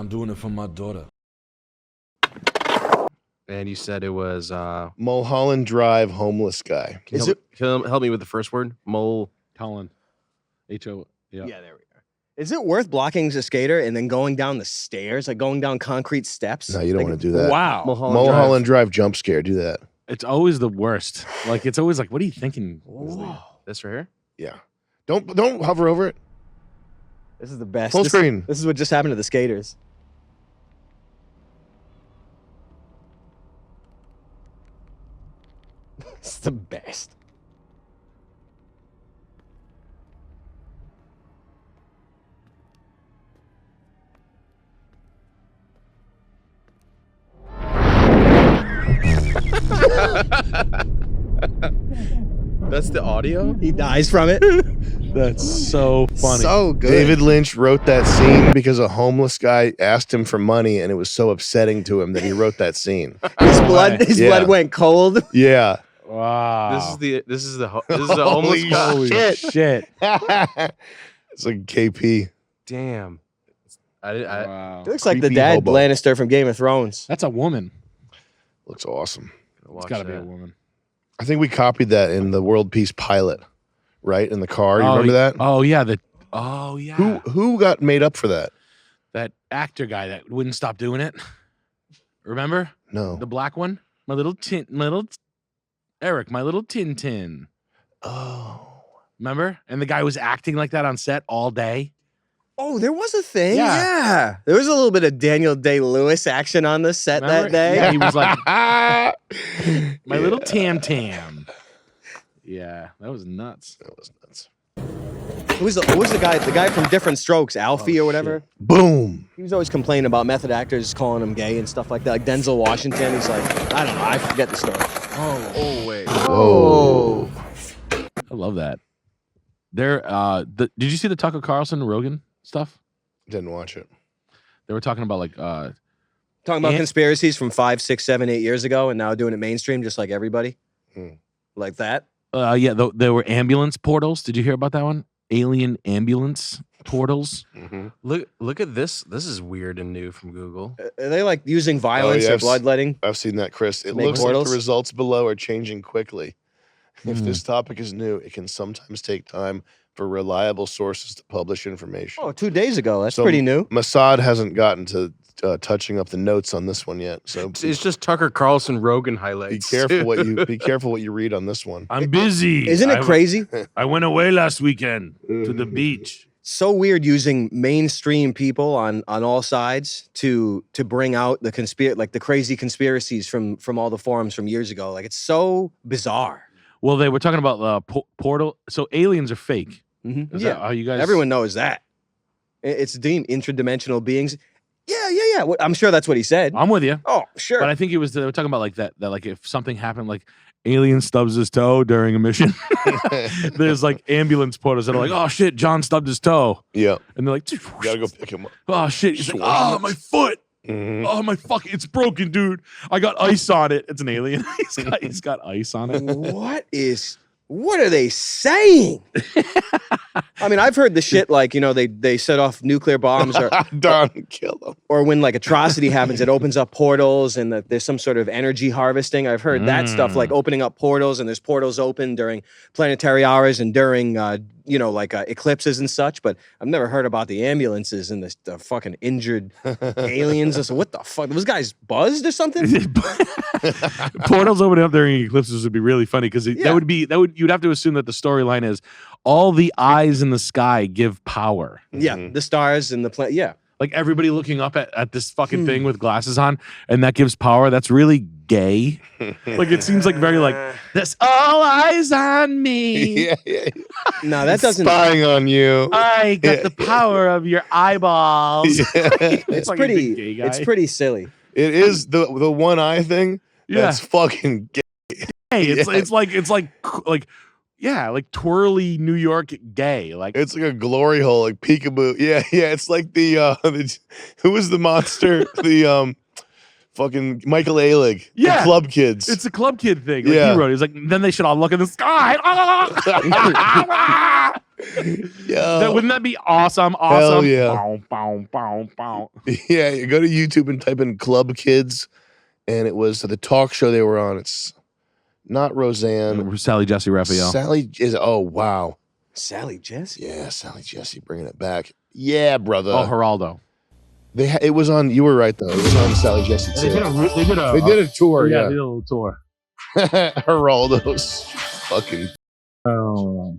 I'm doing it for my daughter. And you said it was Mulholland Drive homeless guy. Can you help me with the first word? Mulholland. H-O. Yeah. Yeah, there we go. Is it worth blocking the skater and then going down the stairs, like going down concrete steps? No, you don't want to do that. Wow. Mulholland Drive jump scare. Do that. It's always the worst. Like, it's always like, what are you thinking? This right here? Yeah. Don't hover over it. This is the best. Full screen. This is what just happened to the skaters. It's the best. That's the audio? He dies from it. That's so funny. So good. David Lynch wrote that scene because a homeless guy asked him for money, and it was so upsetting to him that he wrote that scine. His blood went cold. Yeah. Wow. This is the homeless guy. Holy shit. It's like KP. Damn. Wow. It looks like the Creepy dad hobo. Lannister from Game of Thrones. That's a woman. Looks awesome. It's got to be a woman. I think we copied that in the World Peace pilot, right? In the car. You remember that? Oh, yeah. Oh, yeah. Who got made up for that? That actor guy that wouldn't stop doing it. Remember? No. The black one? My little Eric, my little Tintin. Oh. Remember? And the guy was acting like that on set all day. Oh, there was a thing. Yeah. Yeah. There was a little bit of Daniel Day-Lewis action on the set Remember? that day. Yeah, he was like, my little Tam. Yeah, that was nuts. That was nuts. Who was the guy? The guy from Different Strokes, Alfie or whatever. Shit. Boom. He was always complaining about method actors calling him gay and stuff like that. Like Denzel Washington. He's like, I don't know. I forget the story. Oh, wait. Whoa. I love that. Did you see the Tucker Carlson Rogan stuff? Didn't watch it. They were talking about like Talking about And- conspiracies from 5, 6, 7, 8 years ago, and now doing it mainstream, just like everybody. Like that. yeah, there were ambulance portals. Did you hear about that one? Alien ambulance portals. Mm-hmm. Look at this. This is weird and new from Google. Are they like using violence or bloodletting? I've seen that, Chris. It Make looks like portals? the results below are changing quickly. If this topic is new, it can sometimes take time for reliable sources to publish information. Oh, 2 days ago. That's So pretty new. Mossad hasn't gotten to touching up the notes on this one yet. So It's just Tucker Carlson Rogan highlights. be careful what you read on this one. I'm busy. Isn't it crazy? I went away last weekend to the beach. So weird using mainstream people on all sides to bring out the crazy conspiracies from all the forums from years ago. Like, it's so bizarre. Well, they were talking about portal. So aliens are fake. Mm-hmm. Is that how you guys? Everyone knows that. It's deemed interdimensional beings. Yeah. I'm sure that's what he said. I'm with you. Oh, sure. But I think they were talking about like that like if something happened, like alien stubs his toe during a mission, there's like ambulance portals that are like, oh shit, John stubbed his toe. Yeah. And they're like, You gotta go pick him up. oh shit. He's like, oh, my foot. Mhm. Oh my fuck, it's broken, dude. I got ice on it. It's an alien. he's got ice on it. What are they saying? I mean, I've heard the shit like, they set off nuclear bombs Don't kill him. or when like atrocity happens, it opens up portals and that there's some sort of energy harvesting. I've heard that stuff, like opening up portals, and there's portals open during planetary hours and during, eclipses and such. But I've never heard about the ambulances and the fucking injured aliens. So what the fuck? Those guys buzzed or something? Portals opening up during eclipses would be really funny because you'd have to assume that the storyline is all the eyes in the sky give power. Yeah, the stars and the planet. Yeah. Like everybody looking up at this fucking thing with glasses on, and that gives power. That's really gay. Like it seems like very like this. All eyes on me. Yeah. No, that doesn't. Spying on you. I got the power of your eyeballs. It's like a big gay pretty. guy. It's pretty silly. It is the one eye thing. Yeah. That's fucking gay. Hey, it's like twirly New York gay. Like It's like a glory hole, like peekaboo. Yeah. It's like the who was the monster? The fucking Michael Alig. Yeah. The Club Kids. it's a club kid thing. Like Yeah. he wrote it. He's like, then they should all look in the sky. Yo. Wouldn't that be awesome? Hell Awesome. yeah. Bow, bow, bow, bow. Yeah, you go to YouTube and type in Club Kids, and it was the talk show they were on. It's not Roseanne. Sally Jesse Raphael. Sally is, oh, wow. Sally Jesse. Yeah, Sally Jesse bringing it back. Yeah, brother. Oh, Geraldo. It was on, you were right, though. It was on Sally Jesse, too. They did a tour, yeah. yeah. They did a little tour. Geraldo's fucking. Oh.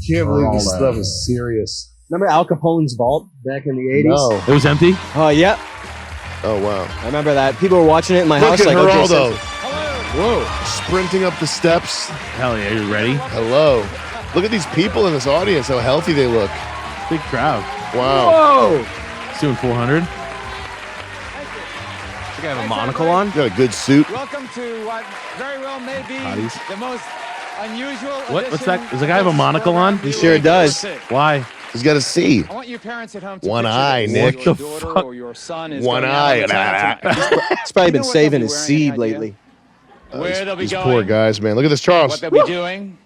Can't believe this Geraldo. stuff is serious. Remember Al Capone's vault back in the 80s? No. It was empty? Oh, yeah. Oh, wow. I remember that. People were watching it in my Look house. at Like, Geraldo. okay, Whoa. Sprinting up the steps. Hell yeah, you ready? Hello. Look at these people in this audience, how healthy they look. Big crowd. Wow. Whoa. He's doing 400. You have a monocle on? You got a good suit. Welcome to what very well may be Hotties. the most unusual. What's that? Does the guy have a monocle on? He sure does. Why? He's got a C. I want you parents at home to One picture eye, that Nick. your What the daughter fuck? or your son is One going eye. out of town tonight. He's probably You been know what saving they'll his be wearing, seed idea? lately. Where they'll be These going. poor guys, man. Look at this, Charles. What they'll be doing.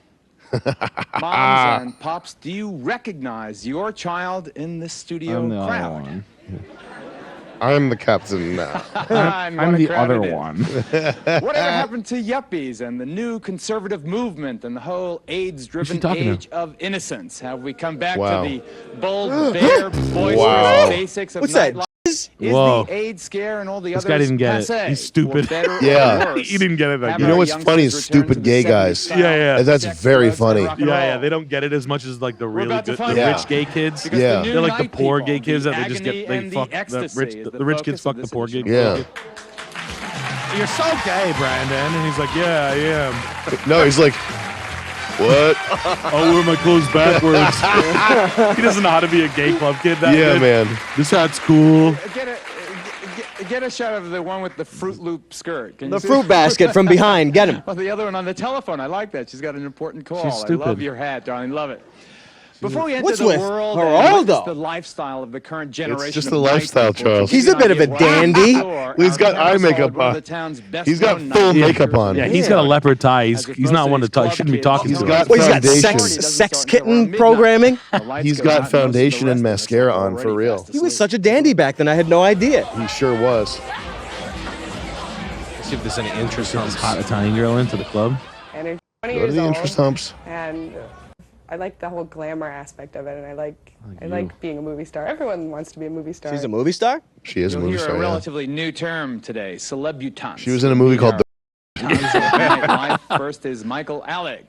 Moms and pops, do you recognize your child in this studio crowd? I'm the captain now. I'm the other one. Whatever happened to yuppies and the new conservative movement and the whole AIDS-driven talking age of innocence? Have we come back Wow. to the bold, bare, boisterous Wow. basics of What's that? nightlife? Is Whoa. the AIDS scare and all the This others guy didn't get it. passé? He's stupid. For better or Yeah. worse, He didn't get it that have good. You know our what's funny is youngsters return stupid to the gay 70s guys. style Yeah, yeah. And that's sex, very drugs, and funny. rock and Yeah, yeah. roll. They don't get it as much as like the really about to good, find the out. rich gay kids. Because Yeah. the new They're like the night poor people, gay kids the that they just agony get. They and fuck the ecstasy is the rich kids focus fuck of the this poor gay. edition. Yeah. You're so gay, Brandon. And he's like, yeah, I am. No, he's like, what? I'll wear my clothes backwards. He doesn't know how to be a gay club kid. That Yeah, good. man. This hat's cool. Get a shot of the one with the Fruit Loop skirt. Can you The see? fruit basket from behind. Get him. Oh, the other one on the telephone. I like that. She's got an important call. She's I stupid. love your hat, darling. Love it. Before we enter What's the with world Geraldo? and witness the lifestyle of the current generation, just of the night lifestyle, people, Charles. you He's a do bit not of a get one dandy. store He's out got of eye Carroll, makeup one of on. the town's He's got best-known full night makeup makers on. in Yeah, the he's got a world. leopard tie. As He's not opposed one to to talk. these Shouldn't be club talking He's to got him. Well, he's got foundation. sex kitten programming. He's got foundation and mascara on, for real. He was such a dandy back then. I had no idea. He sure was. Let's see if there's any interest in This this. hot Italian girl into the club. And I'm 20 Go to years the old, interest humps. and I like the whole glamour aspect of it, and I like you. being a movie star. Everyone wants to be a movie star. She's a movie star? She is a You'll movie hear star, a yeah. relatively new term today, celebutants. She was in a movie called Life. First is Michael Alig.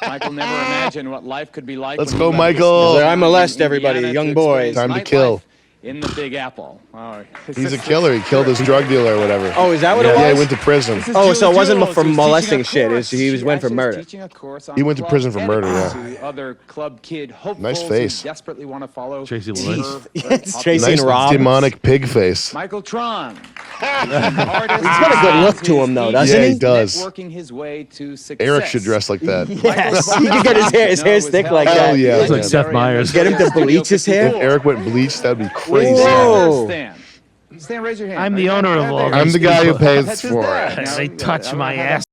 Michael never imagined what life could be like. Let's when go, he left his Michael. small I town molest in everybody, Indiana young to boys. experience Time to kill. nightlife in the Big Apple. Oh, He's a killer. He killed his drug dealer or whatever. Oh, is that what it Yeah, he was? went to prison. This is Oh, so it Julie wasn't Jules, for who's molesting teaching a shit. course. He She went for actually is murder. teaching a course on He went to club prison for murder, etiquette yeah. to other club kid hopefuls Nice face. who desperately want to follow Tracy her- Lynch. her It's popular- Tracy Nice and Rob. demonic pig face. Michael Tron. He's got a good look to him, though, doesn't Yeah, he does. Networking his way to success. Eric should dress like that. Yes, he could get his hair thick like Hell that. yeah. Looks like man. Seth Meyers. Get him to bleach his hair? If Eric went bleached, that'd be crazy. Whoa. Stan, raise your hand. I'm the owner of all I'm the guy who pays That's his for dad. it. Now, They touch my ass.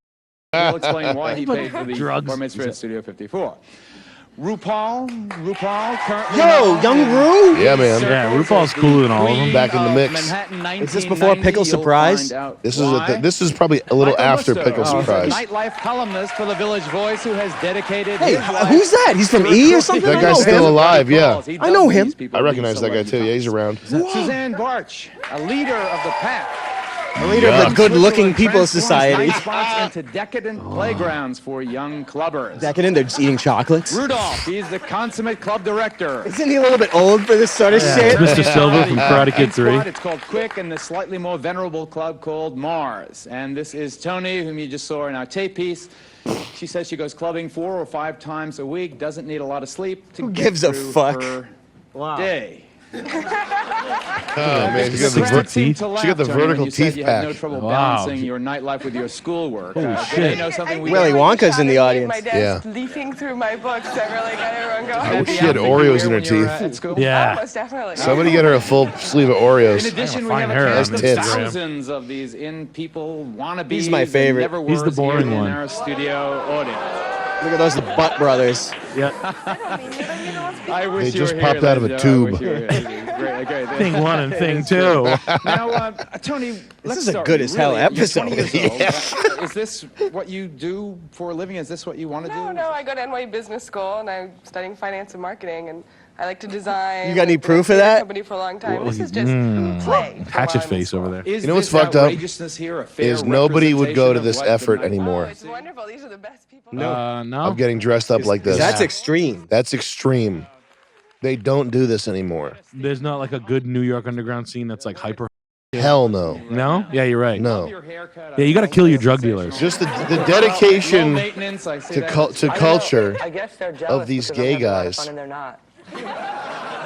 We'll explain why he paid for the Drugs. performance for Studio 54. RuPaul currently. Yo, known young in Ru? Yeah, man. Yeah, circles RuPaul's as the cooler than all of them. queen Back in the of mix. Manhattan Is this before 1990. Pickle You'll Surprise? find out This why. is probably a little Michael after Musto, Pickle who's Surprise. a nightlife columnist for the Village Voice who has dedicated Hey, his life who's that? He's from to E or recruiting something? That I guy's know still him. alive, yeah. He I know dubbed him. these people I these recognize that guy too. Yeah, he's around. Suzanne Barch, a leader of the pack. The leader of the good-looking people's society. Night spots into decadent playgrounds for young clubbers. Back in, they're just eating chocolates. Rudolph, he's the consummate club director. Isn't he a little bit old for this sort of shit? Mr. Silver from Karate Kid 3. It's called Quick, and the slightly more venerable club called Mars. And this is Tony, whom you just saw in our tape piece. She says she goes clubbing 4 or 5 times a week, doesn't need a lot of sleep to Who get gives a through fuck? her day. Oh man, she got the Secret seemed to laugh, she got the Tony, when vertical you said teeth you had no pack. trouble Wow. balancing your nightlife with your schoolwork. Holy Did shit. they know something we Willy don't? Wonka's in the audience. My dad's leafing through my books. I really got everyone going. I wish The she had outfit you Oreos wear in her when you're, teeth. at school? Yeah. Most definitely. Somebody get her a full sleeve of In Oreos. addition, we find have a her cast on of Instagram. thousands of these in people wannabes. He's my that favorite. Never He's the were boring here one. in our studio audience. Look at those butt brothers. Yeah. I wish They you just were popped here, out of a ladies. tube. I wish you were here. Great. Thing one and thing It's two. great. Now, Tony, let's is a start good you. as hell Really, episode. You're 20 years old. Is this what you do for a living? Is this what you want to do? No, I go to NYU Business School and I'm studying finance and marketing and I like to design. You got any I've been proof of in the that? Company for a long time. Well, this is just play. for Hatchet while I'm in face over school. there. Is You know what's this fucked up? outrageousness here a fair Is nobody would go to representation this of what effort the- anymore. Oh, it's wonderful. These are the best people. No. Of getting dressed up like this. That's extreme. That's extreme. They don't do this anymore. There's not like a good New York underground scene that's like hyper. Hell no. No? Yeah, you're right. No. Yeah, you got to kill your drug dealers. Just the dedication to to culture I guess they're jealous of these because gay I'm having a lot of guys. fun and they're not.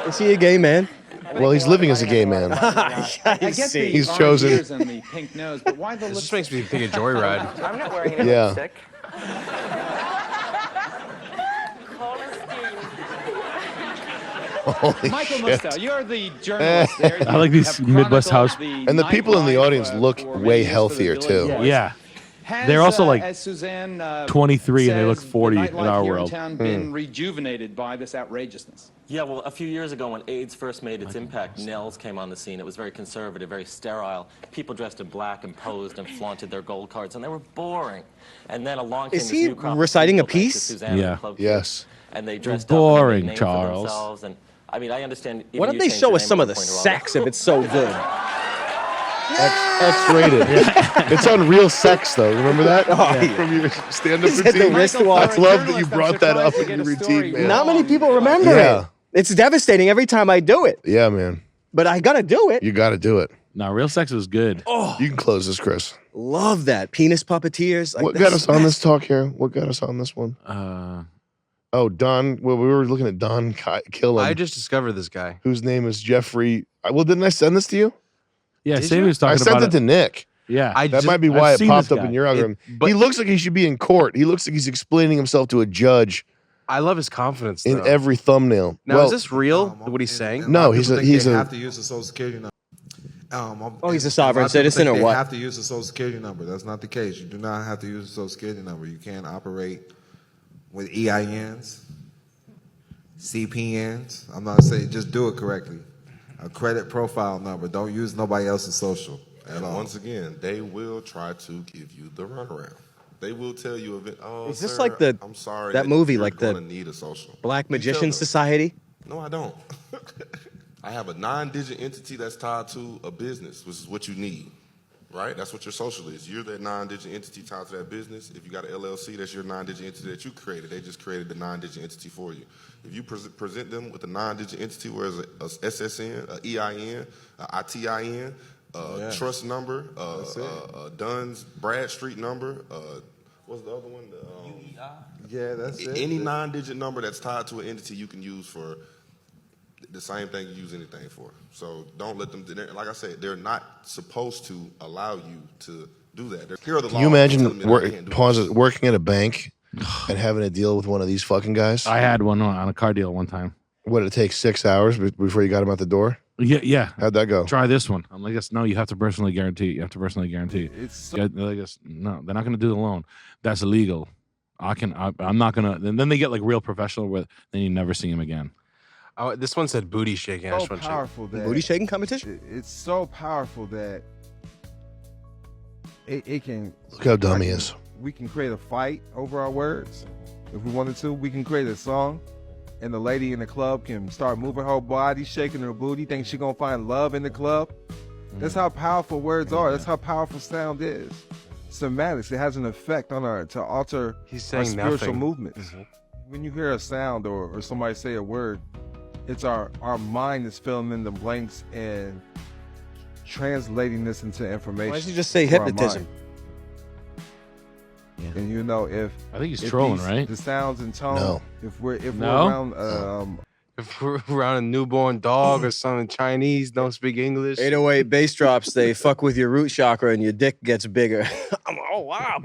Is he a gay man? Well, he's living as a gay man. I get the He's orange chosen. ears and the pink nose, but why the This just lipstick? makes me think of Joyride. I'm not wearing any Yeah. lipstick. Holy Michael shit. Musto, you're the journalist there. I like these You have Midwest chronicled house- And the people in the nightlife, audience look for many way years for the healthier, Village too. Boys. Yeah. Has, They're also, like, as Suzanne 23 and they look says, 40 the in nightlife our here world. town been rejuvenated by this outrageousness. Yeah, well, a few years ago when AIDS first made its impact, Nels came on the scene. It was very conservative, very sterile. People dressed in black and posed and flaunted their gold cards, and they were boring. And then along came Is this he new crop of reciting a people, thanks to piece? Suzanne and Yeah. the Club Yes. Kids. And they dressed boring, up and they made names for Charles. themselves. And I mean, I understand. Why don't they show us some of the sex if it's so good? X-rated. It's on Real Sex, though. Remember that? yeah. From your stand-up He said the routine? wristwatch. I love that you brought that up in your routine, man. Not many people remember Yeah. it. It's devastating every time I do it, Yeah, man. but I gotta do it. You got to do it. No, Real Sex was good. You can close this, Chris. Love that. Penis puppeteers. Like, What got us on this talk here? What got us on this one? Oh, Don. Well, we were looking at Don Killen, I just discovered this guy. whose name is Jeffrey. Well, didn't I send this to you? Yeah, Did Sammy you? was talking I sent about it to Nick. Yeah. That might be why I've it seen popped this up guy. in your algorithm. but- He looks like he should be in court. He looks like he's explaining himself to a judge I love his confidence. in though. every thumbnail. Now, well, is this real? What he's saying? No, he's a have to use the social security number. Oh, he's a sovereign citizen or They what? have to use the social security number. That's not the case. You do not have to use the social security number. You can't operate with EINs, CPNs. I'm not saying just do it correctly. A credit profile number. Don't use nobody else's social at all. Once again, they will try to give you the runaround. They will tell you, "Oh, Is this sir, like the I'm sorry that movie, you're like the gonna need a social Black You tell Magician them. Society? No, I don't. I have a 9-digit entity that's tied to a business, which is what you need, right? That's what your social is. You're that 9-digit entity tied to that business. If you got an LLC, that's your 9-digit entity that you created. They just created the 9-digit entity for you. If you present them with a 9-digit entity, whereas a SSN, a EIN, a ITIN, trust number, Dunn's Bradstreet number, what's the other one? Yeah, that's it. Any 9-digit number that's tied to an entity you can use for the same thing you use anything for. So don't let them, like I said, they're not supposed to allow you to do that. Here are the can you laws telling imagine me that I can't do it. working at a bank and having to deal with one of these fucking guys? I had one on a car deal one time. What, did it take 6 hours before you got him out the door? Yeah. How'd that go? Try this one. I'm like, no, you have to personally guarantee it. You have to personally guarantee it. They're like, no, they're not going to do the loan. That's illegal. I'm not going to. And then they get like real professional with, then you never see him again. Oh, this one said booty shaking. I just So want to check. powerful that Booty shaking competition? It's so powerful that it can. Look how dumb he is. We can create a fight over our words if we wanted to. We can create a song, and the lady in the club can start moving her body, shaking her booty, think she gonna find love in the club. That's how powerful words are. That's how powerful sound is. Semantics. It has an effect on our to alter He's our saying spiritual nothing. movements. When you hear a sound or somebody say a word, it's our mind is filling in the blanks and translating this into information. Why don't you just say for our hypnotism? mind. And you know, if I think he's if trolling, these- right? The sounds and tone. No. If we're No? around If we're around a newborn dog or something Chinese, don't speak English. 808 bass drops, they fuck with your root chakra and your dick gets bigger. Oh, wow.